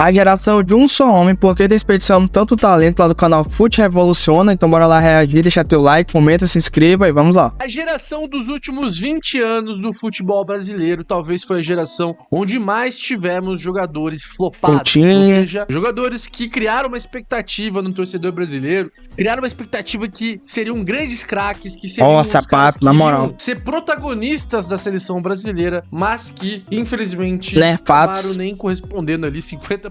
A geração de um só homem, porque desperdiçamos tanto talento lá do canal Fute Revoluciona. Então bora lá reagir, deixa teu like, comenta, se inscreva e vamos lá. A geração dos últimos 20 anos do futebol brasileiro talvez foi a geração onde mais tivemos jogadores flopados. Coutinho. Ou seja, jogadores que criaram uma expectativa no torcedor brasileiro, criaram uma expectativa que seriam grandes craques, que seriam Nossa, Pato, na moral, ser protagonistas da seleção brasileira, mas que infelizmente Lefados. acabaram nem correspondendo ali 50%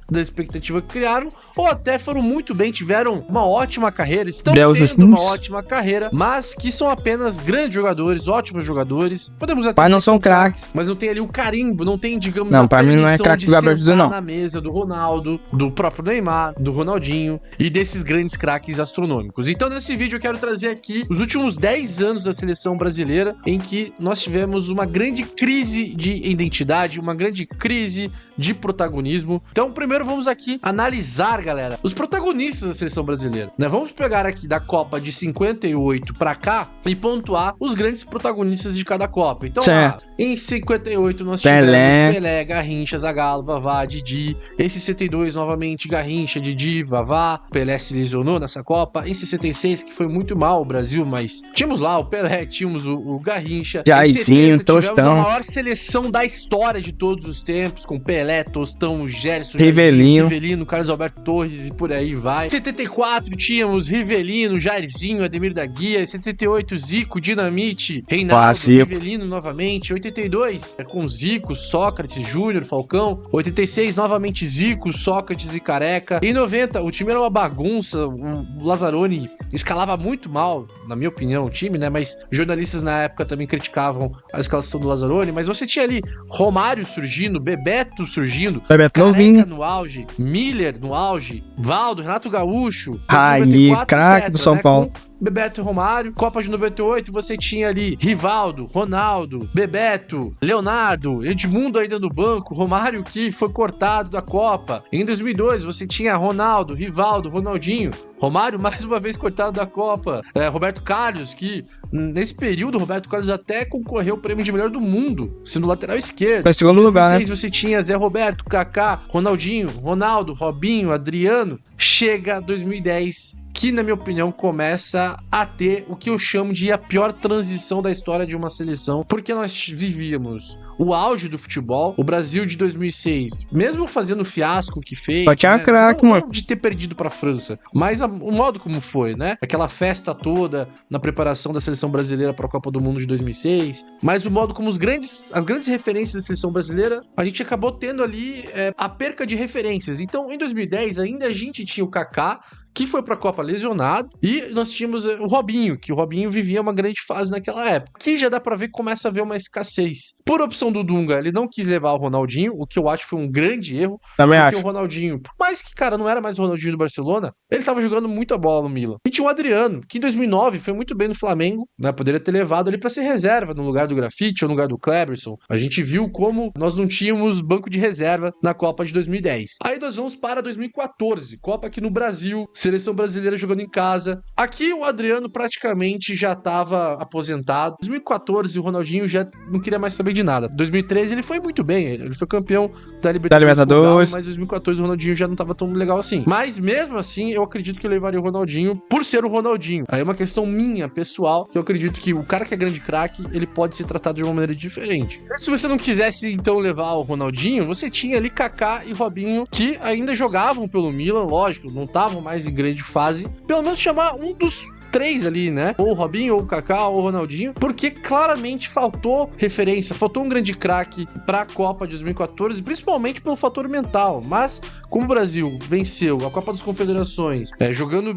da expectativa que criaram, ou até foram muito bem, tiveram uma ótima carreira, estão tendo uma ótima carreira, mas que são apenas grandes jogadores, ótimos jogadores. Podemos até mas não são craques. mas não tem ali o carimbo, não tem, digamos, não, a pra mim não é permissão craque de do Gabriel Jesus, sentar não. na mesa do Ronaldo, do próprio Neymar, do Ronaldinho e desses grandes craques astronômicos. Então nesse vídeo eu quero trazer aqui os últimos 10 anos da seleção brasileira, em que nós tivemos uma grande crise de identidade, uma grande crise de protagonismo. Então primeiro vamos aqui analisar, galera, os protagonistas da seleção brasileira, né? Vamos pegar aqui da Copa de 58 pra cá e pontuar os grandes protagonistas de cada Copa. Então lá, em 58 nós tivemos Pelé, Garrincha, Zagallo, Vavá, Didi. Em 62 novamente Garrincha, Didi, Vavá. Pelé se lesionou nessa Copa. Em 66, que foi muito mal o Brasil, mas tínhamos lá o Pelé, tínhamos o Garrincha. Jairzinho, tivemos Tostão, a maior seleção da história de todos os tempos, com Pelé, Tostão, Gerson, Rivelino, Carlos Alberto Torres e por aí vai. Em 74 tínhamos Rivelino, Jairzinho, Ademir da Guia. Em 78 Zico, Dinamite, Reinaldo, Rivelino novamente. 82 com Zico, Sócrates, Júnior, Falcão. 86 novamente Zico, Sócrates e Careca. Em 90 o time era uma bagunça, o Lazzaroni escalava muito mal, na minha opinião, o time, né? Mas jornalistas na época também criticavam a escalação do Lazzaroni. Mas você tinha ali Romário surgindo, Bebeto surgindo, Bebeto novinho no auge, Miller no auge, Valdo, Renato Gaúcho, aí, craque do São Paulo. Bebeto e Romário. Copa de 98, você tinha ali Rivaldo, Ronaldo, Bebeto, Leonardo, Edmundo ainda no banco, Romário que foi cortado da Copa. Em 2002, você tinha Ronaldo, Rivaldo, Ronaldinho. Romário, mais uma vez cortado da Copa. Roberto Carlos, que nesse período, Roberto Carlos até concorreu ao prêmio de melhor do mundo, sendo lateral esquerdo. Foi segundo lugar, né? Você tinha Zé Roberto, Kaká, Ronaldinho, Ronaldo, Robinho, Adriano. Chega 2010, que na minha opinião começa a ter o que eu chamo de a pior transição da história de uma seleção, porque nós vivíamos o auge do futebol, o Brasil de 2006, mesmo fazendo o fiasco que fez, só tinha craque, mano, de ter perdido pra França, mas o modo como foi, né? Aquela festa toda na preparação da seleção brasileira para a Copa do Mundo de 2006, mas o modo como as grandes referências da seleção brasileira, a gente acabou tendo ali a perca de referências. Então, em 2010, ainda a gente tinha o Kaká, que foi pra Copa lesionado, e nós tínhamos o Robinho, que o Robinho vivia uma grande fase naquela época, que já dá pra ver que começa a haver uma escassez. Por opção do Dunga, ele não quis levar o Ronaldinho, o que eu acho foi um grande erro. Também porque acho. o Ronaldinho, por mais que, cara, não era mais o Ronaldinho do Barcelona, ele tava jogando muita bola no Milan. E tinha o Adriano, que em 2009 foi muito bem no Flamengo, né, poderia ter levado ele pra ser reserva, no lugar do Grafite ou no lugar do Kleberson. A gente viu como nós não tínhamos banco de reserva na Copa de 2010. Aí nós vamos para 2014, Copa aqui no Brasil, seleção brasileira jogando em casa. Aqui o Adriano praticamente já estava aposentado. 2014 o Ronaldinho já não queria mais saber de nada. 2013 ele foi muito bem, ele foi campeão da Libertadores, mas 2014 o Ronaldinho já não estava tão legal assim. Mas mesmo assim, eu acredito que eu levaria o Ronaldinho por ser o Ronaldinho. Aí é uma questão minha, pessoal, que eu acredito que o cara que é grande craque, ele pode ser tratado de uma maneira diferente. Se você não quisesse então levar o Ronaldinho, você tinha ali Kaká e Robinho, que ainda jogavam pelo Milan, lógico, não estavam mais em grande fase, pelo menos chamar um dos três ali, né? Ou o Robinho, ou o Kaká, ou o Ronaldinho, porque claramente faltou referência, faltou um grande craque pra Copa de 2014, principalmente pelo fator mental. Mas, como o Brasil venceu a Copa das Confederações, jogando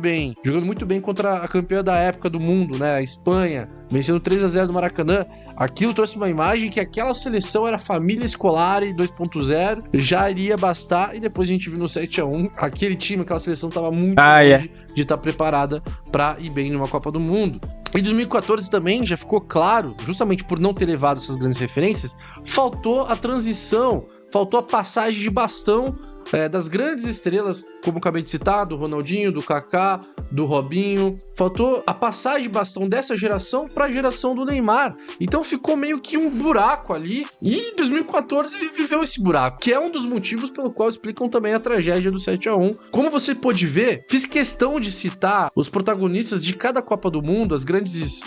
muito bem contra a campeã da época do mundo, né? A Espanha, vencendo 3-0 do Maracanã, aquilo trouxe uma imagem que aquela seleção era família Scolari 2.0, já iria bastar, e depois a gente viu no 7-1, aquele time, aquela seleção tava muito longe de estar preparada pra ir bem numa Copa do Mundo. Em 2014 também já ficou claro, justamente por não ter levado essas grandes referências, faltou a transição, faltou a passagem de bastão das grandes estrelas, como acabei de citar, do Ronaldinho, do Kaká, do Robinho, faltou a passagem de bastão dessa geração para a geração do Neymar. Então ficou meio que um buraco ali, e em 2014 ele viveu esse buraco, que é um dos motivos pelo qual explicam também a tragédia do 7-1. Como você pôde ver, fiz questão de citar os protagonistas de cada Copa do Mundo, os grandes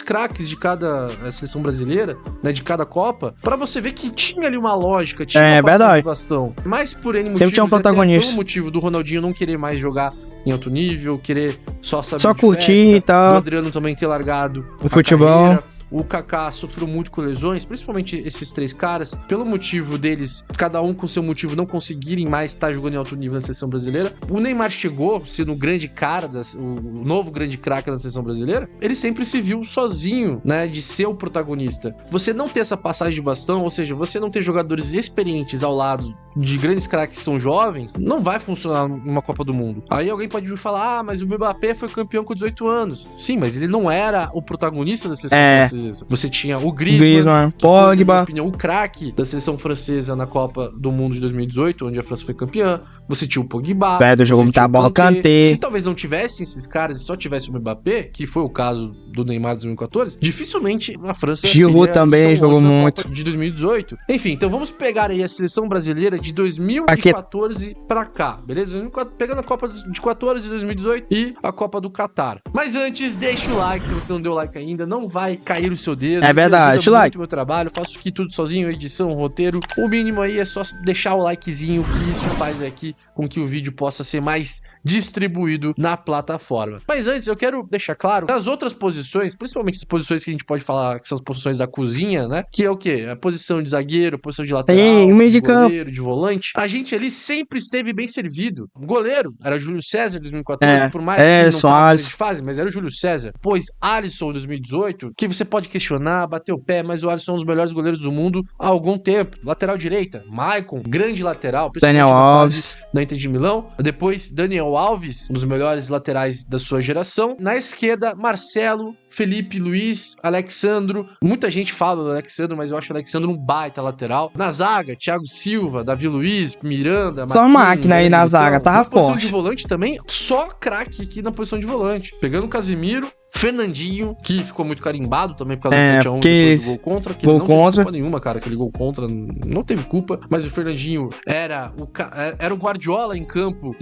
craques de cada seleção brasileira, né, de cada Copa, para você ver que tinha ali uma lógica, tinha uma passagem de bastão. Mas por N motivos, sempre tinha um protagonista. Pelo motivo do Ronaldinho não querer mais jogar em alto nível, querer só saber só de curtir festa, e tal, do Adriano também ter largado o futebol. carreira. O Kaká sofreu muito com lesões, principalmente esses três caras, pelo motivo deles, cada um com seu motivo, não conseguirem mais estar jogando em alto nível na seleção brasileira. O Neymar chegou sendo o grande cara, o novo grande craque da seleção brasileira. Ele sempre se viu sozinho, né, de ser o protagonista. Você não ter essa passagem de bastão, ou seja, você não ter jogadores experientes ao lado de grandes craques que são jovens, não vai funcionar numa Copa do Mundo. Aí alguém pode vir falar, mas o Mbappé foi campeão com 18 anos. Sim, mas ele não era o protagonista da seleção francesa. Você tinha o Griezmann, Pogba, na minha opinião, o craque da seleção francesa na Copa do Mundo de 2018, onde a França foi campeã. Você tinha o Pogba, Pedro jogou muita bola, Kanté. Se talvez não tivessem esses caras e só tivesse o Mbappé, que foi o caso do Neymar de 2014, dificilmente a França Giroud também jogou muito. Copa de 2018. Enfim, então vamos pegar aí a seleção brasileira de 2014 pra cá, beleza? Pegando a Copa de 14 de 2018 e a Copa do Catar. Mas antes, deixa o like, se você não deu like ainda, não vai cair o seu dedo. É verdade, deixa o like. Meu trabalho, faço aqui tudo sozinho, edição, roteiro. O mínimo aí é só deixar o likezinho, que isso faz aqui com que o vídeo possa ser mais distribuído na plataforma. Mas antes, eu quero deixar claro, nas outras posições, principalmente as posições que a gente pode falar que são as posições da cozinha, né? Que é o quê? A posição de zagueiro, a posição de lateral, meio de goleiro, de volante. A gente ali sempre esteve bem servido. O goleiro era Júlio César em 2014, por mais que ele não tava de fase, mas era o Júlio César. Pois Alisson em 2018, que você pode questionar, bater o pé, mas o Alisson é um dos melhores goleiros do mundo há algum tempo. Lateral direita, Maicon, grande lateral, Daniel Alves da Inter de Milão. Depois, Daniel Alves, um dos melhores laterais da sua geração. Na esquerda, Marcelo, Felipe Luiz, Alexandro. Muita gente fala do Alexandro, mas eu acho o Alexandro um baita lateral. Na zaga, Thiago Silva, Davi Luiz, Miranda, só máquina aí na zaga, tava forte. Na posição de volante também, só craque aqui na posição de volante. Pegando o Casemiro, Fernandinho, que ficou muito carimbado também por causa do 7-1 depois do gol contra, que não teve culpa nenhuma, cara, aquele gol contra não teve culpa, mas o Fernandinho era o Guardiola em campo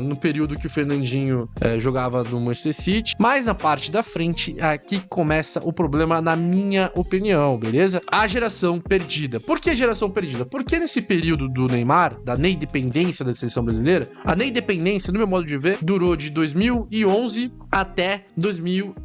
no período que o Fernandinho jogava no Manchester City. Mas na parte da frente, aqui começa o problema, na minha opinião, beleza? A geração perdida. Por que a geração perdida? Porque nesse período do Neymar, da neidependência da seleção brasileira, a neidependência, no meu modo de ver, durou de 2011 até 2021,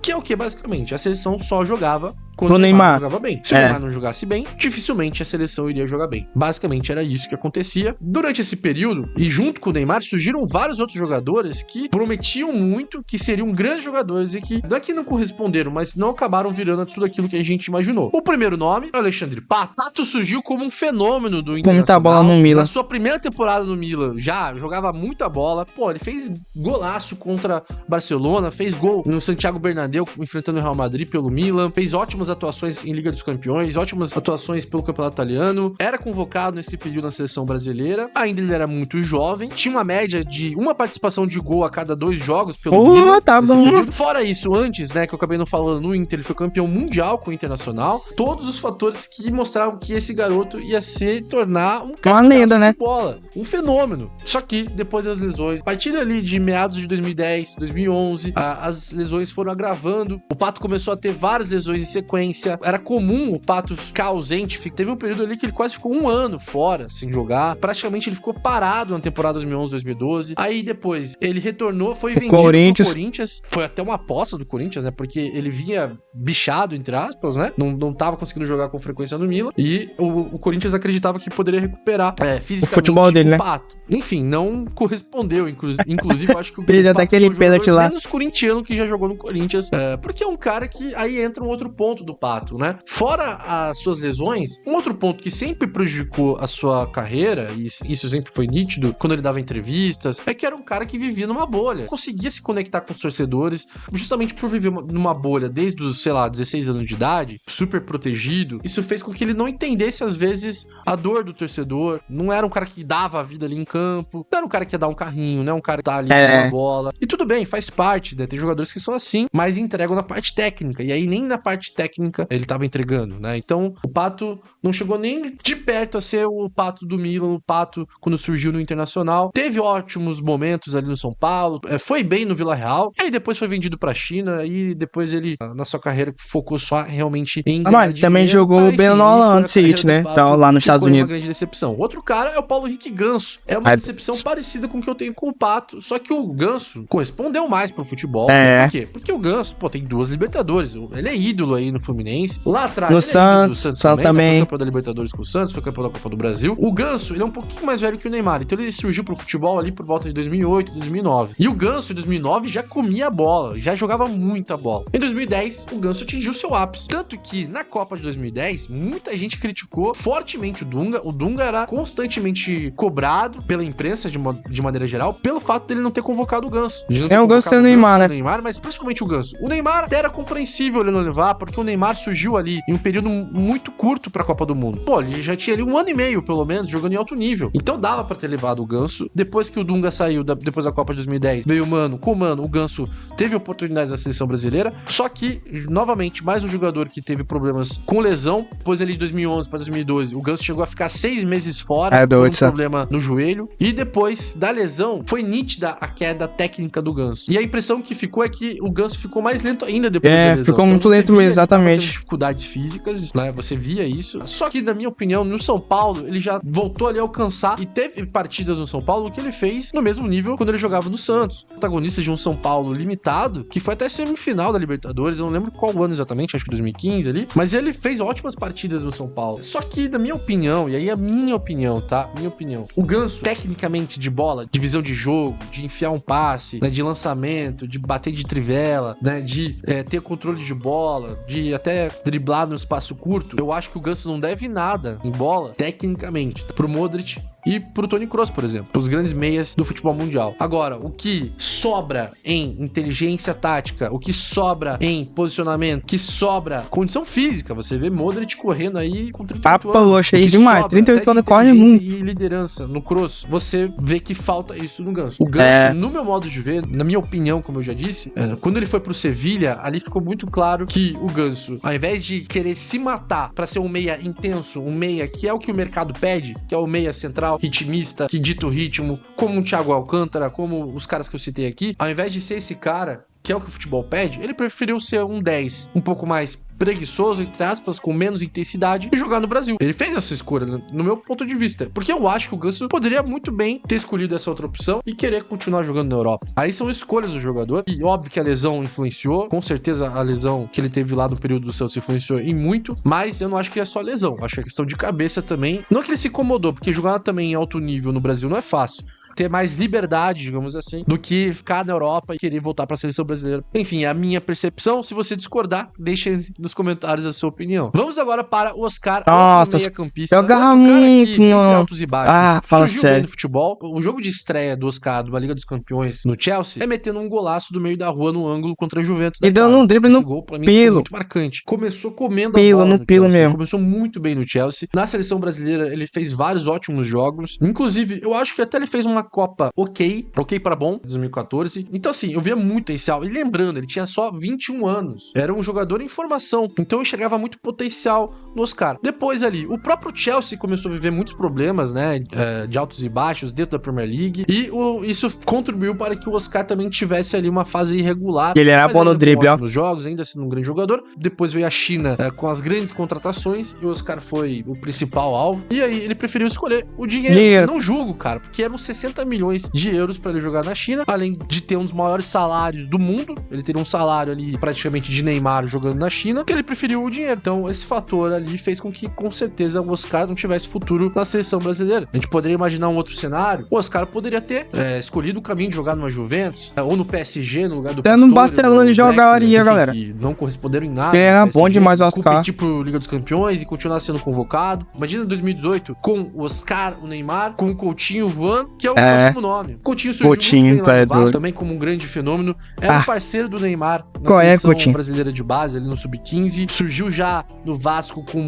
que é o que basicamente a seleção só jogava quando o Neymar jogava bem. Se o Neymar não jogasse bem, dificilmente a seleção iria jogar bem. Basicamente era isso que acontecia. Durante esse período, e junto com o Neymar, surgiram vários outros jogadores que prometiam muito, que seriam grandes jogadores e que não é que não corresponderam, mas não acabaram virando tudo aquilo que a gente imaginou. O primeiro nome é Alexandre Pato. Pato surgiu como um fenômeno do Internacional. Muita bola no Milan. Na sua primeira temporada no Milan, já jogava muita bola. Pô, ele fez golaço contra Barcelona, fez gol no Santiago Bernabéu enfrentando o Real Madrid pelo Milan, fez ótimas atuações em Liga dos Campeões, ótimas atuações pelo Campeonato Italiano, era convocado nesse período na seleção brasileira, ainda ele era muito jovem, tinha uma média de uma participação de gol a cada 2 jogos pelo Milan. Tá bom. Fora isso, antes, né, que eu acabei não falando, no Inter, ele foi campeão mundial com o Internacional, todos os fatores que mostravam que esse garoto ia se tornar uma lenda, né? Bola, um fenômeno. Só que, depois das lesões, a partir ali de meados de 2010, 2011, as lesões foram agravando, o Pato começou a ter várias lesões em sequência, era comum o Pato ficar ausente, teve um período ali que ele quase ficou 1 ano fora, sem jogar, praticamente ele ficou parado na temporada 2011-2012, aí depois ele retornou, foi vendido pro Corinthians, foi até uma aposta do Corinthians, né, porque ele vinha bichado, entre aspas, né, não tava conseguindo jogar com frequência no Milan, e o Corinthians acreditava que poderia recuperar fisicamente o futebol dele, né? Pato. Enfim, não correspondeu, inclusive eu acho que o Pato até aquele pênalti lá, menos corintiano que já jogou no Corinthians, porque é um cara que aí entra um outro ponto do Pato, né? Fora as suas lesões, um outro ponto que sempre prejudicou a sua carreira, e isso sempre foi nítido quando ele dava entrevistas, é que era um cara que vivia numa bolha. Conseguia se conectar com os torcedores, justamente por viver numa bolha desde os, 16 anos de idade, super protegido. Isso fez com que ele não entendesse, às vezes, a dor do torcedor. Não era um cara que dava a vida ali em campo, não era um cara que ia dar um carrinho, né? Um cara que tá ali com a bola. E tudo bem, faz parte, né? Tem jogadores que são assim, mas entregam na parte técnica. E aí nem na parte técnica ele tava entregando, né? Então, o Pato não chegou nem de perto a ser o Pato do Milan, o Pato quando surgiu no Internacional. Teve ótimos momentos ali no São Paulo, foi bem no Vila Real, aí depois foi vendido pra China, e depois ele, na sua carreira, focou só realmente em Mas ele também jogou bem no Orlando City, né? Então, lá nos Estados Unidos. Uma grande decepção. Outro cara é o Paulo Henrique Ganso. É uma decepção parecida com o que eu tenho com o Pato, só que o Ganso correspondeu mais pro futebol. Por quê? Porque o Ganso, tem 2 Libertadores. Ele é ídolo aí no Fluminense. Lá atrás, no ele Santos, é ídolo do Santos também. Foi campeão da Libertadores com o Santos, foi campeão da Copa do Brasil. O Ganso, ele é um pouquinho mais velho que o Neymar, então ele surgiu pro futebol ali por volta de 2008, 2009. E o Ganso, em 2009, já comia a bola, já jogava muita bola. Em 2010, o Ganso atingiu seu ápice. Tanto que, na Copa de 2010, muita gente criticou fortemente o Dunga. O Dunga era constantemente cobrado pela imprensa, de maneira geral, pelo fato dele não ter convocado o Ganso. O Ganso e o Neymar, né? Mas principalmente o Ganso. O Neymar até era compreensível ele não levar, porque o Neymar surgiu ali em um período muito curto pra Copa do Mundo. Ele já tinha ali 1 ano e meio, pelo menos, jogando em alto nível. Então dava pra ter levado o Ganso. Depois que o Dunga saiu, depois da Copa de 2010, veio o Mano. Com o Mano, o Ganso teve oportunidades na seleção brasileira. Só que, novamente, mais um jogador que teve problemas com lesão. Depois ali de 2011 pra 2012, o Ganso chegou a ficar 6 meses fora, com um problema no joelho. E depois da lesão, foi nítida a queda técnica do Ganso. E a impressão que ficou é que o Ganso ficou mais lento ainda depois da lesão. Ficou muito lento mesmo, exatamente. Dificuldades físicas, né? Você via isso. Só que, na minha opinião, no São Paulo, ele já voltou ali a alcançar, e teve partidas no São Paulo que ele fez no mesmo nível quando ele jogava no Santos. Protagonista de um São Paulo limitado, que foi até semifinal da Libertadores, eu não lembro qual ano exatamente, acho que 2015 ali, mas ele fez ótimas partidas no São Paulo. Só que, na minha opinião, e aí é a minha opinião, tá? Minha opinião. O Ganso, tecnicamente, de bola, de visão de jogo, de enfiar um passe, né, de lançamento, de bater de trivela, né, de ter controle de bola, de até driblar no espaço curto, eu acho que o Ganso não deve nada em bola, tecnicamente, pro Modric e pro Toni Kroos, por exemplo, os grandes meias do futebol mundial. Agora, o que sobra em inteligência tática, o que sobra em posicionamento, o que sobra condição física, você vê Modric correndo aí com 38 anos. Eu achei demais, 38 anos corre muito. E liderança no Kroos, você vê que falta isso no Ganso. O Ganso, no meu modo de ver, na minha opinião, como eu já disse, quando ele foi pro Sevilha, ali ficou muito claro que o Ganso, ao invés de querer se matar pra ser um meia intenso, um meia que é o que o mercado pede, que é o meia central, ritmista, que dita o ritmo, como o Thiago Alcântara, como os caras que eu citei aqui, ao invés de ser esse cara, que é o que o futebol pede, ele preferiu ser um 10, um pouco mais preguiçoso, entre aspas, com menos intensidade, e jogar no Brasil. Ele fez essa escolha, no meu ponto de vista, porque eu acho que o Ganso poderia muito bem ter escolhido essa outra opção e querer continuar jogando na Europa. Aí são escolhas do jogador, e óbvio que a lesão influenciou, com certeza a lesão que ele teve lá no período do Santos influenciou em muito, mas eu não acho que é só lesão, acho que é questão de cabeça também. Não que ele se incomodou, porque jogar também em alto nível no Brasil não é fácil. Ter mais liberdade, digamos assim, do que ficar na Europa e querer voltar para a seleção brasileira. Enfim, é a minha percepção. Se você discordar, deixe nos comentários a sua opinião. Vamos agora para o Oscar, outro meia-campista. Jogava muito, altos e baixos. Fala Surgiu sério. bem no futebol. O jogo de estreia do Oscar, de uma Liga dos Campeões no Chelsea, é metendo um golaço do meio da rua no ângulo contra a Juventus. E dando um drible no gol, pra mim, pilo. muito marcante. Começou comendo a bola no pilo Chelsea. mesmo. Começou muito bem no Chelsea. Na seleção brasileira, ele fez vários ótimos jogos. Inclusive, eu acho que até ele fez uma Copa ok para bom, 2014. Então, assim, eu via muito potencial. E lembrando, ele tinha só 21 anos. Era um jogador em formação. Então, eu enxergava muito potencial no Oscar. Depois ali, o próprio Chelsea começou a viver muitos problemas, né? De altos e baixos dentro da Premier League. E isso contribuiu para que o Oscar também tivesse ali uma fase irregular. Ele era bom no drible, ó. Nos jogos, ainda sendo um grande jogador. Depois veio a China com as grandes contratações. E o Oscar foi o principal alvo. E aí, ele preferiu escolher o dinheiro. Não julgo, cara, porque eram 60 50 milhões de euros para ele jogar na China, além de ter um dos maiores salários do mundo. Ele teria um salário ali praticamente de Neymar jogando na China, que ele preferiu o dinheiro. Então esse fator ali fez com que, com certeza, o Oscar não tivesse futuro na seleção brasileira. A gente poderia imaginar um outro cenário. O Oscar poderia ter escolhido o caminho de jogar numa Juventus, ou no PSG, no lugar do Até no Barcelona ele jogaria, galera. Que não corresponderam em nada. Ele era bom demais, o Oscar. Competir pro Liga dos Campeões e continuar sendo convocado. Imagina 2018 com o Oscar, o Neymar, com o Coutinho voando, que é o próximo nome. O Coutinho surgiu muito bem lá no Vasco, também como um grande fenômeno. Era um parceiro do Neymar na seleção brasileira de base, ali no Sub-15. Surgiu já no Vasco com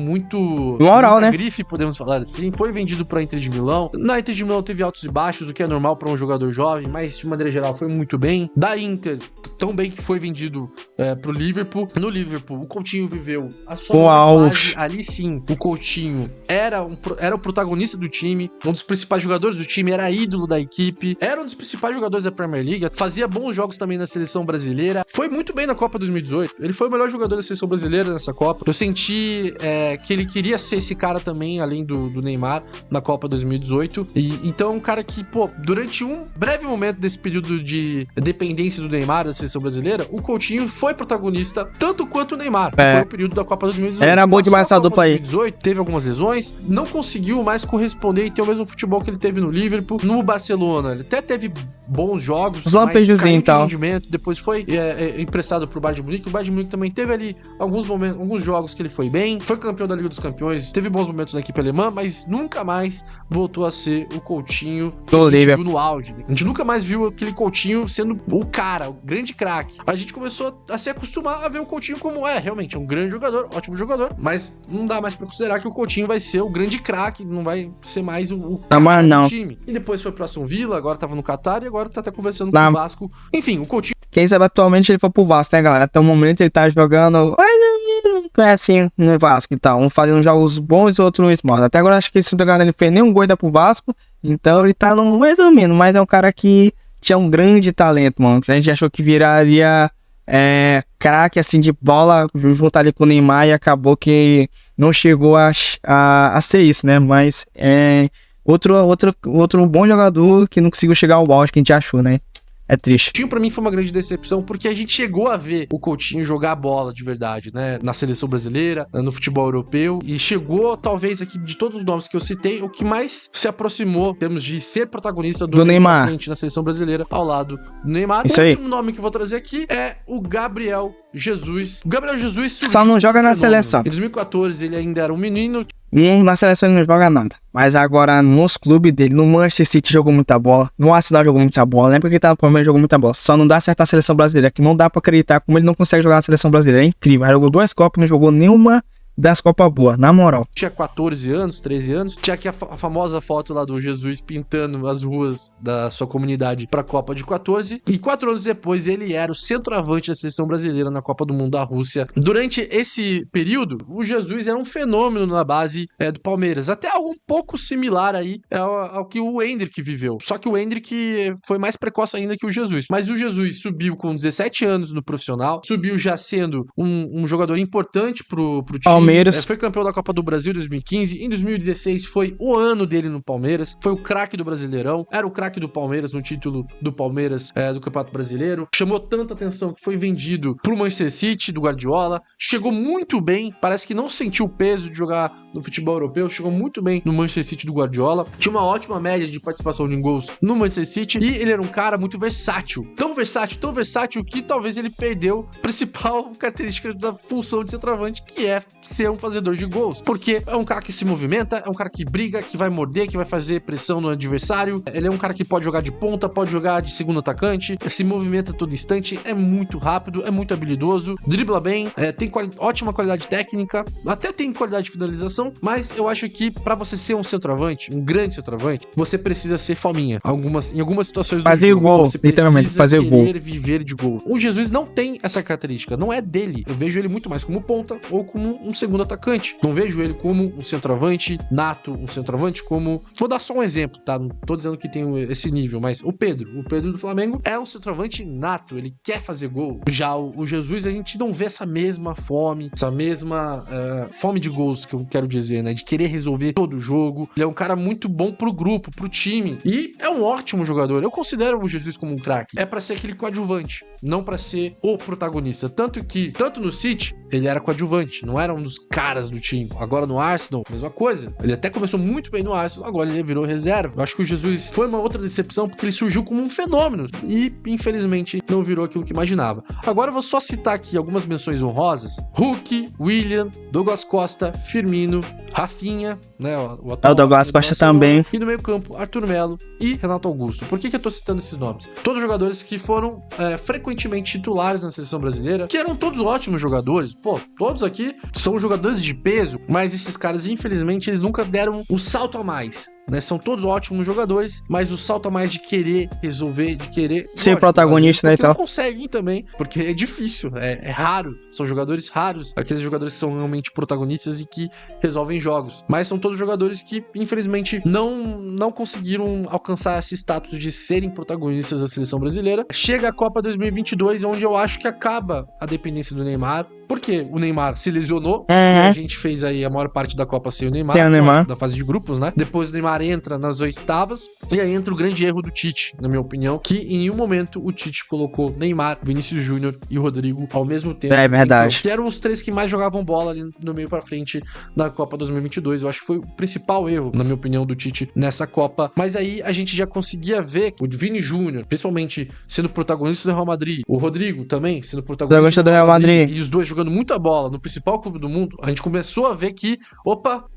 moral, né? Grife, podemos falar assim. Foi vendido pra Inter de Milão. Na Inter de Milão teve altos e baixos, o que é normal pra um jogador jovem, mas de maneira geral foi muito bem. Da Inter, tão bem que foi vendido pro Liverpool. No Liverpool, o Coutinho viveu a sua fase. Ali sim, o Coutinho era o protagonista do time, um dos principais jogadores do time, era ídolo da equipe, era um dos principais jogadores da Premier League, fazia bons jogos também na seleção brasileira, foi muito bem na Copa 2018, ele foi o melhor jogador da seleção brasileira nessa Copa. Eu senti que ele queria ser esse cara também, além do Neymar, na Copa 2018, e então um cara que, durante um breve momento desse período de dependência do Neymar da seleção brasileira, o Coutinho foi protagonista tanto quanto o Neymar, que foi o período da Copa 2018. Era bom demais essa dupla aí. 2018, teve algumas lesões, não conseguiu mais corresponder e ter o mesmo futebol que ele teve no Liverpool. No Barcelona, ele até teve bons jogos, os lampejozinhos e tal. Rendimento, depois foi emprestado pro Bayern de Munique. O Bayern de Munique também teve ali alguns jogos que ele foi bem, foi campeão da Liga dos Campeões, teve bons momentos na equipe alemã, mas nunca mais voltou a ser o Coutinho que a gente viu no auge. A gente nunca mais viu aquele Coutinho sendo o cara, o grande craque. A gente começou a se acostumar a ver o Coutinho como realmente um grande jogador, ótimo jogador, mas não dá mais pra considerar que o Coutinho vai ser o grande craque, não vai ser mais o cara do time. E depois foi pro Aston Villa, agora tava no Qatar e agora tá até conversando com o Vasco. Enfim, o Coutinho... Quem sabe atualmente ele foi pro Vasco, né, galera? Até o momento ele tá jogando... É assim, no Vasco e tal. Um fazendo jogos bons e outro no Smart. Até agora acho que esse lugar ele fez nenhum gol ainda pro Vasco. Então ele tá no mais ou menos, mas é um cara que tinha um grande talento, mano. A gente achou que viraria craque assim de bola, junto ali com o Neymar, e acabou que não chegou a ser isso, né? Mas outro bom jogador que não conseguiu chegar ao auge que a gente achou, né? É triste. Coutinho pra mim foi uma grande decepção, porque a gente chegou a ver o Coutinho jogar bola de verdade, né? Na seleção brasileira, no futebol europeu, e chegou, talvez, aqui de todos os nomes que eu citei, o que mais se aproximou, em termos de ser protagonista do Neymar na seleção brasileira, ao lado do Neymar. Isso o aí. último nome que eu vou trazer aqui é o Gabriel Jesus. O Gabriel Jesus só não joga na seleção. Em 2014 ele ainda era um menino. Na seleção ele não joga nada. Mas agora nos clubes dele, no Manchester City jogou muita bola, no Arsenal jogou muita bola, lembra que ele tava no Palmeiras, jogou muita bola. Só não dá certo a seleção brasileira, que não dá pra acreditar como ele não consegue jogar na seleção brasileira. É incrível. Ele jogou 2 Copas, não jogou nenhuma das Copas boas, na moral. Tinha 14 anos, 13 anos. Tinha aqui a famosa foto lá do Jesus pintando as ruas da sua comunidade pra Copa de 14. E 4 anos depois ele era o centroavante da seleção brasileira na Copa do Mundo da Rússia. Durante esse período, o Jesus era um fenômeno na base do Palmeiras. Até algo um pouco similar aí ao que o Endrick viveu. Só que o Endrick foi mais precoce ainda que o Jesus. Mas o Jesus subiu com 17 anos no profissional. Subiu já sendo um jogador importante pro time. Foi campeão da Copa do Brasil em 2015. Em 2016 foi o ano dele no Palmeiras. Foi o craque do Brasileirão. Era o craque do Palmeiras no título do Palmeiras do Campeonato Brasileiro. Chamou tanta atenção que foi vendido pro Manchester City, do Guardiola. Chegou muito bem. Parece que não sentiu o peso de jogar no futebol europeu. Chegou muito bem no Manchester City do Guardiola. Tinha uma ótima média de participação em gols no Manchester City. E ele era um cara muito versátil. Tão versátil que talvez ele perdeu a principal característica da função de centroavante, que é ser um fazedor de gols, porque é um cara que se movimenta, é um cara que briga, que vai morder, que vai fazer pressão no adversário. Ele é um cara que pode jogar de ponta, pode jogar de segundo atacante, se movimenta a todo instante, é muito rápido, é muito habilidoso, dribla bem, tem ótima qualidade técnica, até tem qualidade de finalização, mas eu acho que pra você ser um centroavante, um grande centroavante, você precisa ser fominha. Em algumas situações do fazer jogo, gol, você literalmente, fazer gol. Viver de gol. O Jesus não tem essa característica, não é dele. Eu vejo ele muito mais como ponta ou como um segundo atacante. Não vejo ele como um centroavante nato, um centroavante como... Vou dar só um exemplo, tá? Não tô dizendo que tem esse nível, mas o Pedro do Flamengo é um centroavante nato, ele quer fazer gol. Já o Jesus, a gente não vê essa mesma fome, essa mesma fome de gols, que eu quero dizer, né? De querer resolver todo o jogo. Ele é um cara muito bom pro grupo, pro time, e é um ótimo jogador. Eu considero o Jesus como um craque. É pra ser aquele coadjuvante, não pra ser o protagonista. Tanto no City, ele era coadjuvante, não era um dos caras do time. Agora no Arsenal, mesma coisa. Ele até começou muito bem no Arsenal, agora ele virou reserva. Eu acho que o Jesus foi uma outra decepção, porque ele surgiu como um fenômeno e, infelizmente, não virou aquilo que imaginava. Agora eu vou só citar aqui algumas menções honrosas. Hulk, William, Douglas Costa, Firmino, Rafinha, né, o atual... O Douglas Costa também. E no meio campo, Arthur Melo e Renato Augusto. Por que eu tô citando esses nomes? Todos jogadores que foram frequentemente titulares na seleção brasileira, que eram todos ótimos jogadores. Pô, todos aqui são jogadores de peso, mas esses caras, infelizmente, eles nunca deram um salto a mais. Né, são todos ótimos jogadores, mas o salto a mais de querer resolver, de querer ser protagonista, né, então não conseguem também, porque é difícil, é raro, são jogadores raros, aqueles jogadores que são realmente protagonistas e que resolvem jogos, mas são todos jogadores que infelizmente não conseguiram alcançar esse status de serem protagonistas da seleção brasileira. Chega a Copa 2022, onde eu acho que acaba a dependência do Neymar, porque o Neymar se lesionou, e a gente fez aí a maior parte da Copa sem o Neymar, da fase de grupos, né? Depois o Neymar entra nas oitavas, e aí entra o grande erro do Tite, na minha opinião, que em nenhum momento o Tite colocou Neymar, Vinícius Júnior e Rodrigo ao mesmo tempo. É verdade. Então, que eram os três que mais jogavam bola ali no meio pra frente da Copa 2022. Eu acho que foi o principal erro, na minha opinião, do Tite nessa Copa. Mas aí a gente já conseguia ver o Vini Júnior, principalmente sendo protagonista do Real Madrid, o Rodrigo também sendo protagonista do Real Madrid, e os dois jogando muita bola no principal clube do mundo. A gente começou a ver que,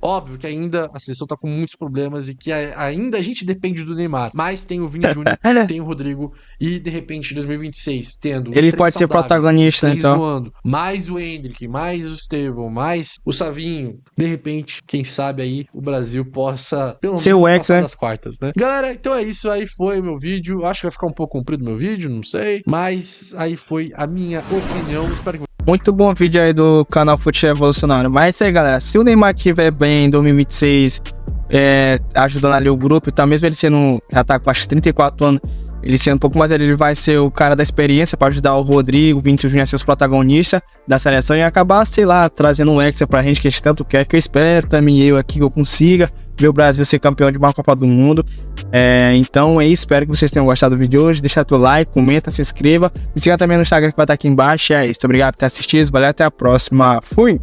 óbvio que ainda a seleção tá com muitos problemas e que ainda a gente depende do Neymar, mas tem o Vini Júnior, tem o Rodrigo, e de repente em 2026 tendo ele pode ser protagonista, então voando, mais o Endrick, mais o Estevão, mais o Savinho, de repente, quem sabe aí o Brasil possa pelo menos passar das quartas, né? Galera, então é isso, aí foi o meu vídeo. Acho que vai ficar um pouco comprido o meu vídeo, não sei, mas aí foi a minha opinião. Espero que muito bom vídeo aí do canal Fute Revolucionário. Mas é isso aí, galera. Se o Neymar estiver bem em 2026, ajudando ali o grupo e tal, mesmo ele sendo, já tá com acho que 34 anos, ele sendo um pouco mais velho, ele vai ser o cara da experiência para ajudar o Rodrigo, o Vinícius Júnior a ser os protagonistas da seleção e acabar, sei lá, trazendo um extra pra gente que a gente tanto quer, que eu espero também eu aqui que eu consiga ver o Brasil ser campeão de uma Copa do Mundo. Então é isso, espero que vocês tenham gostado do vídeo de hoje. Deixa teu like, comenta, se inscreva, me siga também no Instagram que vai estar aqui embaixo. É isso, obrigado por ter assistido, valeu, até a próxima, fui!